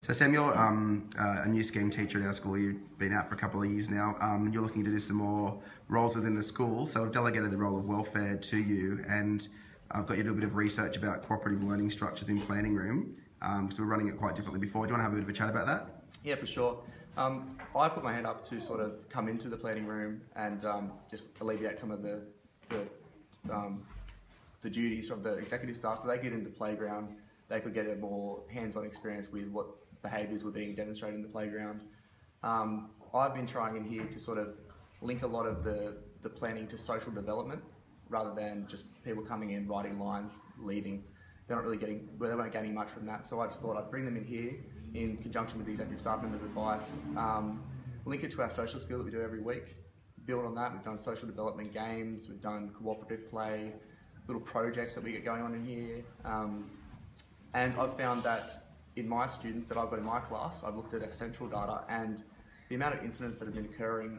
So Sam, you're a new scheme teacher at our school. You've been out for a couple of years now. You're looking to do some more roles within the school. So I've delegated the role of welfare to you, and I've got you to do a bit of research about cooperative learning structures in planning room. So we're running it quite differently before. Do you want to have a bit of a chat about that? Yeah, for sure. I put my hand up to sort of come into the planning room and just alleviate some of the duties of the executive staff, so they get into the playground. They could get a more hands-on experience with what behaviours were being demonstrated in the playground. I've been trying in here to sort of link a lot of the planning to social development rather than just people coming in, writing lines, leaving. They weren't getting much from that, so I just thought I'd bring them in here in conjunction with the executive staff members' advice, link it to our social skill that we do every week, build on that. We've done social development games, we've done cooperative play, little projects that we get going on in here, and I've found that in my students that I've got in my class, I've looked at our central data, and the amount of incidents that have been occurring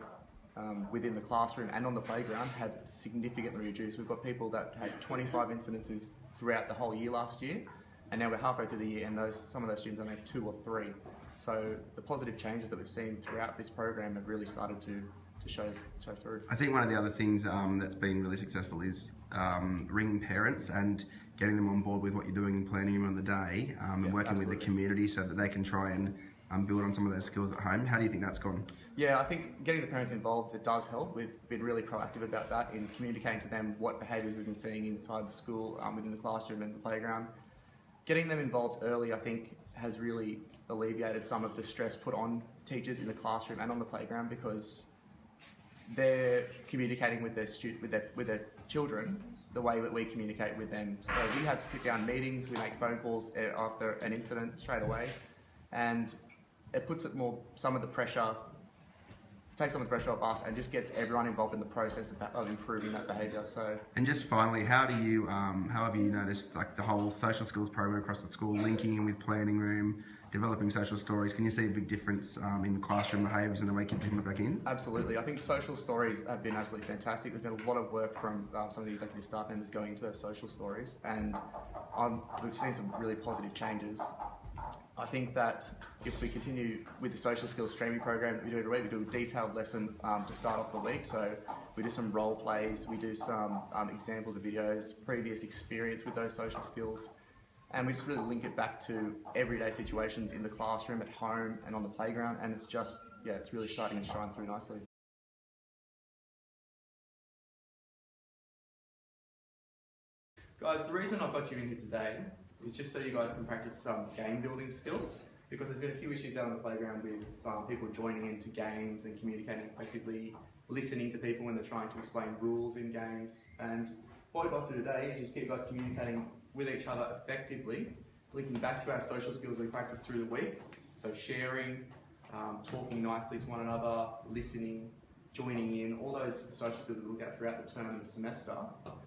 within the classroom and on the playground have significantly reduced. We've got people that had 25 incidences throughout the whole year last year, and now we're halfway through the year and some of those students only have 2 or 3. So the positive changes that we've seen throughout this program have really started to show through. I think one of the other things that's been really successful is ringing parents and getting them on board with what you're doing in planning room on the day, and working absolutely. with the community so that they can try and build on some of those skills at home. How do you think that's gone? Yeah, I think getting the parents involved, it does help. We've been really proactive about that in communicating to them what behaviours we've been seeing inside the school, within the classroom and the playground. Getting them involved early, I think, has really alleviated some of the stress put on teachers in the classroom and on the playground, because they're communicating with their children the way that we communicate with them. So we have sit-down meetings, we make phone calls after an incident straight away, and it puts some of the pressure, takes some of the pressure off us and just gets everyone involved in the process of improving that behaviour. So, and just finally, how have you noticed like the whole social skills program across the school, linking in with planning room, developing social stories? Can you see a big difference in the classroom behaviours and the way kids come back in? Absolutely. I think social stories have been absolutely fantastic. There's been a lot of work from some of the executive staff members going into those social stories, and we've seen some really positive changes. I think that if we continue with the social skills streaming program that we do every week, we do a detailed lesson to start off the week. So we do some role plays, we do some examples of videos, previous experience with those social skills, and we just really link it back to everyday situations in the classroom, at home and on the playground, and it's just, yeah, it's really starting to shine through nicely. Guys, the reason I've got you in here today is just so you guys can practice some game building skills, because there's been a few issues out on the playground with people joining into games and communicating effectively, listening to people when they're trying to explain rules in games. And what we'd like to do today is just get you guys communicating with each other effectively, linking back to our social skills we practice through the week. So sharing, talking nicely to one another, listening, joining in, all those social skills that we look at throughout the term and the semester.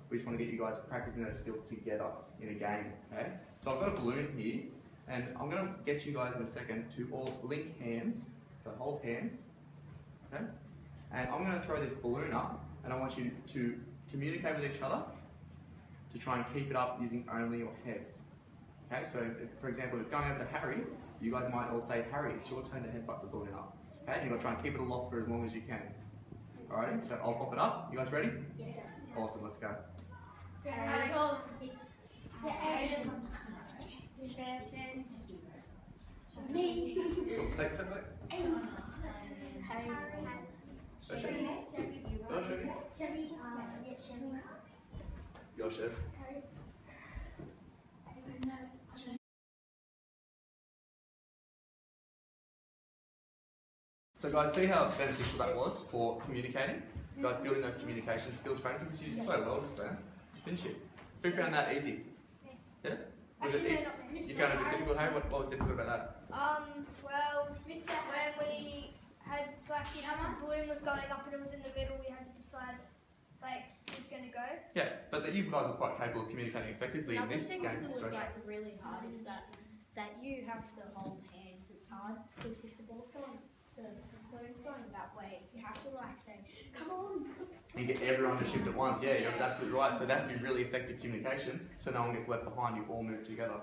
We just want to get you guys practicing those skills together in a game, okay? So I've got a balloon here, and I'm going to get you guys in a second to all link hands, so hold hands, okay? And I'm going to throw this balloon up, and I want you to communicate with each other to try and keep it up using only your heads. Okay, so for example, if it's going over to Harry, you guys might all say, Harry, it's your turn to headbutt the balloon up. Okay, you've got to try and keep it aloft for as long as you can. Alrighty, so I'll pop it up. You guys ready? Yes. Awesome, let's go. Harry. Cool. Take a step back. Go Chevy. Go Chevy. Go Chevy. So guys, see how beneficial that was for communicating? You guys building those communication skills practicing, because you did so well just then, didn't you? Who found that easy? Yeah? Was it, you found it a bit difficult, Harry? What was difficult about that? Well, when we had, like, the balloon was going up and it was in the middle, we had to decide, like, who's going to go. Yeah, but you guys are quite capable of communicating effectively in this game Another thing situation. that was like really hard is that you have to hold hands. It's hard because if the ball's going, the balloon's going that way, you have to like say, "Come on!" You get everyone to shift at once. Yeah, you're absolutely right. So that's to be really effective communication, so no one gets left behind. You all move together.